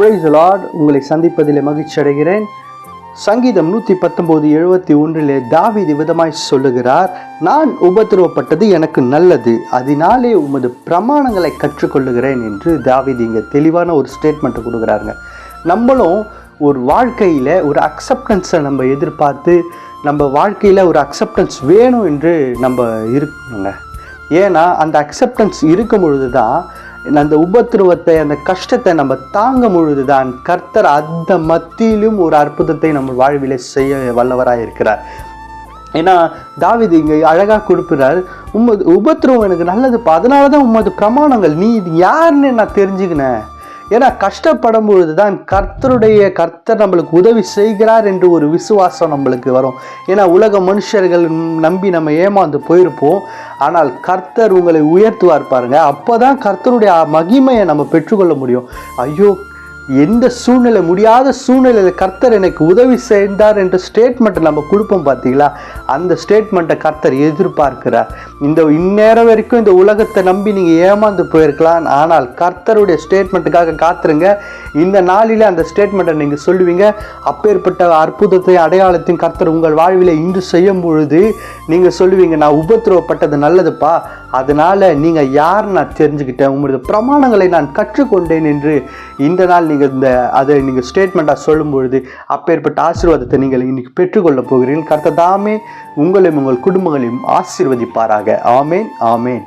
Praise the Lord. உங்களை சந்திப்பதிலே மகிழ்ச்சி அடைகிறேன். சங்கீதம் 119:71 தாவீது விதமாய் சொல்லுகிறார், நான் உபத்திரவப்பட்டது எனக்கு நல்லது, அதனாலே உமது பிரமாணங்களை கற்றுக்கொள்ளுகிறேன் என்று தாவீது இங்கே தெளிவான ஒரு ஸ்டேட்மெண்ட்டை கொடுக்குறாருங்க. நம்மளும் ஒரு வாழ்க்கையில் ஒரு அக்செப்டன்ஸை நம்ம எதிர்பார்த்து நம்ம வாழ்க்கையில் ஒரு அக்செப்டன்ஸ் வேணும் என்று நம்ம இருக்கணுங்க. ஏன்னா அந்த அக்செப்டன்ஸ் இருக்கும் பொழுது தான் அந்த உபத்திரவத்தை அந்த கஷ்டத்தை நம்ம தாங்கும் பொழுது தான் கர்த்தர் அந்த மத்தியிலும் ஒரு அற்புதத்தை நம்ம வாழ்விலே செய்ய வல்லவராக இருக்கிறார். ஏன்னா தாவீது இங்கே அழகாக கொடுக்கிறார், உமது உபத்திரவம் எனக்கு நல்லதுப்பா, அதனால தான் உமது பிரமாணங்கள், நீ இது யாருன்னு நான் தெரிஞ்சுக்கினேன். ஏன்னா கஷ்டப்படும் பொழுது தான் கர்த்தர் நம்மளுக்கு உதவி செய்கிறார் என்று ஒரு விசுவாசம் நம்மளுக்கு வரும். ஏன்னா உலக மனுஷர்கள் நம்பி நம்ம ஏமாந்து போயிருப்போம். ஆனால் கர்த்தர் உங்களை உயர்த்துவார் பாருங்க. அப்போ தான் கர்த்தருடைய மகிமையை நம்ம பெற்றுக்கொள்ள முடியும். ஐயோ, எந்த சூழ்நிலை, முடியாத சூழ்நிலையில் கர்த்தர் எனக்கு உதவி செய்தார் என்ற ஸ்டேட்மெண்ட்டை நம்ம கொடுப்போம் பார்த்தீங்களா, அந்த ஸ்டேட்மெண்ட்டை கர்த்தர் எதிர்பார்க்கிறார். இந்நேரம் வரைக்கும் இந்த உலகத்தை நம்பி நீங்கள் ஏமாந்து போயிருக்கலாம், ஆனால் கர்த்தருடைய ஸ்டேட்மெண்ட்டுக்காக காத்துருங்க. இந்த நாளில் அந்த ஸ்டேட்மெண்ட்டை நீங்கள் சொல்லுவீங்க. அப்பேற்பட்ட அற்புதத்தையும் அடையாளத்தையும் கர்த்தர் உங்கள் வாழ்வில் இன்று செய்யும் பொழுது நீங்கள் சொல்லுவீங்க, நான் உபத்திரவப்பட்டது நல்லதுப்பா, அதனால் நீங்கள் யார் நான் தெரிஞ்சுக்கிட்டேன், உங்களுடைய பிரமாணங்களை நான் கற்றுக்கொண்டேன் என்று இந்த நாள் நீங்கள் அதை நீங்கள் ஸ்டேட்மெண்ட்டாக சொல்லும் பொழுது அப்பேற்பட்ட ஆசீர்வாதத்தை நீங்கள் இன்னைக்கு பெற்றுக்கொள்ள போகிறீர்கள். கர்த்தர் தாமே உங்களையும் உங்கள் குடும்பங்களையும் ஆசீர்வதிப்பாராக. ஆமேன், ஆமேன்.